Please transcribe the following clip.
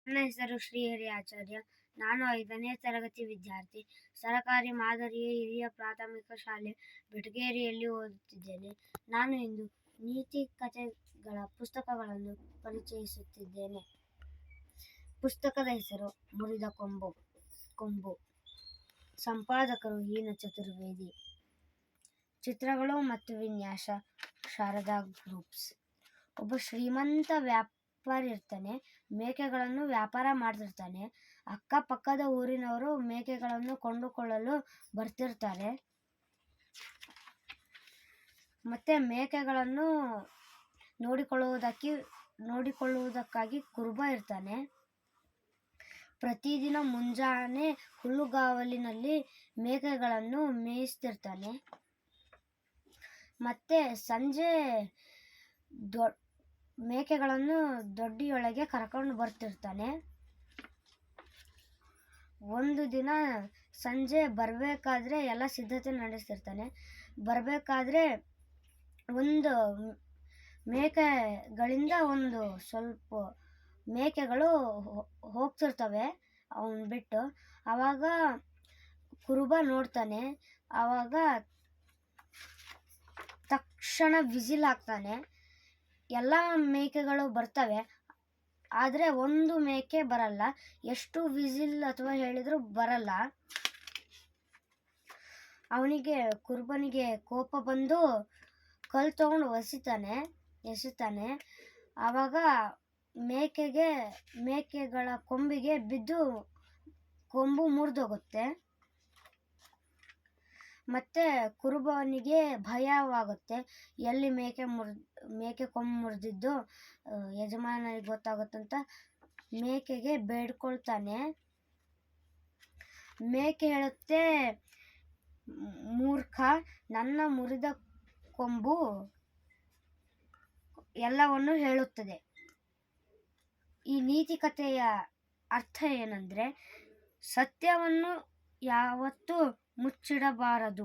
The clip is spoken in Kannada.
ನನ್ನ ಹೆಸರು ಶ್ರೀಹರಿ ಆಚಾರ್ಯ. ನಾನು 5ನೇ ತರಗತಿ ವಿದ್ಯಾರ್ಥಿ. ಸರಕಾರಿ ಮಾದರಿಯ ಹಿರಿಯ ಪ್ರಾಥಮಿಕ ಶಾಲೆ ಬೆಟಗೇರಿಯಲ್ಲಿ ಓದುತ್ತಿದ್ದೇನೆ. ನಾನು ಇಂದು ನೀತಿ ಕಥೆಗಳ ಪುಸ್ತಕಗಳನ್ನು ಪರಿಚಯಿಸುತ್ತಿದ್ದೇನೆ. ಪುಸ್ತಕದ ಹೆಸರು ಮುರಿದ ಕೊಂಬು. ಸಂಪಾದಕರು ಹೀನ ಚತುರ್ವೇದಿ. ಚಿತ್ರಗಳು ಮತ್ತು ವಿನ್ಯಾಸ ಶಾರದಾ ಗ್ರೂಪ್ಸ್. ಒಬ್ಬ ಶ್ರೀಮಂತ ವ್ಯಾಪಾರಿ ಇರ್ತಾನೆ. ಮೇಕೆಗಳನ್ನು ವ್ಯಾಪಾರ ಮಾಡ್ತಿರ್ತಾನೆ. ಅಕ್ಕಪಕ್ಕದ ಊರಿನವರು ಮೇಕೆಗಳನ್ನು ಕೊಂಡುಕೊಳ್ಳಲು ಬರ್ತಿರ್ತಾರೆ. ಮತ್ತೆ ಮೇಕೆಗಳನ್ನು ನೋಡಿಕೊಳ್ಳುವುದಕ್ಕಾಗಿ ಕುರುಬ ಇರ್ತಾನೆ. ಪ್ರತಿದಿನ ಮುಂಜಾನೆ ಹುಲ್ಲುಗಾವಲಿನಲ್ಲಿ ಮೇಕೆಗಳನ್ನು ಮೇಯಿಸ್ತಿರ್ತಾನೆ. ಮತ್ತೆ ಸಂಜೆ ಮೇಕೆಗಳನ್ನು ದೊಡ್ಡಿಯೊಳಗೆ ಕರ್ಕೊಂಡು ಬರ್ತಿರ್ತಾನೆ. ಒಂದು ದಿನ ಸಂಜೆ ಬರಬೇಕಾದ್ರೆ ಎಲ್ಲ ಸಿದ್ಧತೆ ನಡೆಸ್ತಿರ್ತಾನೆ. ಬರಬೇಕಾದ್ರೆ ಒಂದು ಮೇಕೆಗಳಿಂದ ಒಂದು ಸ್ವಲ್ಪ ಮೇಕೆಗಳು ಹೋಗ್ತಿರ್ತವೆ ಅವನ್ ಬಿಟ್ಟು. ಆವಾಗ ಕುರುಬ ನೋಡ್ತಾನೆ. ಆವಾಗ ತಕ್ಷಣ ವಿಸಿಲ್ ಹಾಕ್ತಾನೆ. ಎಲ್ಲ ಮೇಕೆಗಳು ಬರ್ತವೆ, ಆದರೆ ಒಂದು ಮೇಕೆ ಬರಲ್ಲ. ಎಷ್ಟು ವಿಸಿಲ್ ಅಥವಾ ಹೇಳಿದ್ರು ಬರಲ್ಲ. ಕುರುಬನಿಗೆ ಕೋಪ ಬಂದು ಕಲ್ಲು ತಗೊಂಡು ಎಸಿತಾನೆ. ಆವಾಗ ಮೇಕೆಗಳ ಕೊಂಬಿಗೆ ಬಿದ್ದು ಕೊಂಬು ಮುರಿದೋಗುತ್ತೆ. ಮತ್ತೆ ಕುರುಬನಿಗೆ ಭಯವಾಗುತ್ತೆ. ಎಲ್ಲಿ ಮೇಕೆ ಕೊಂಬು ಮುರಿದಿದ್ದು ಯಜಮಾನನಿಗೆ ಗೊತ್ತಾಗುತ್ತಂತ ಮೇಕೆಗೆ ಬೇಡ್ಕೊಳ್ತಾನೆ. ಮೇಕೆ ಹೇಳುತ್ತೆ, ಮೂರ್ಖ, ನನ್ನ ಮುರಿದ ಕೊಂಬು ಎಲ್ಲವನ್ನು ಹೇಳುತ್ತದೆ. ಈ ನೀತಿ ಕಥೆಯ ಅರ್ಥ ಏನಂದ್ರೆ, ಸತ್ಯವನ್ನು ಯಾವತ್ತೂ ಮುಚ್ಚಿಡಬಾರದು.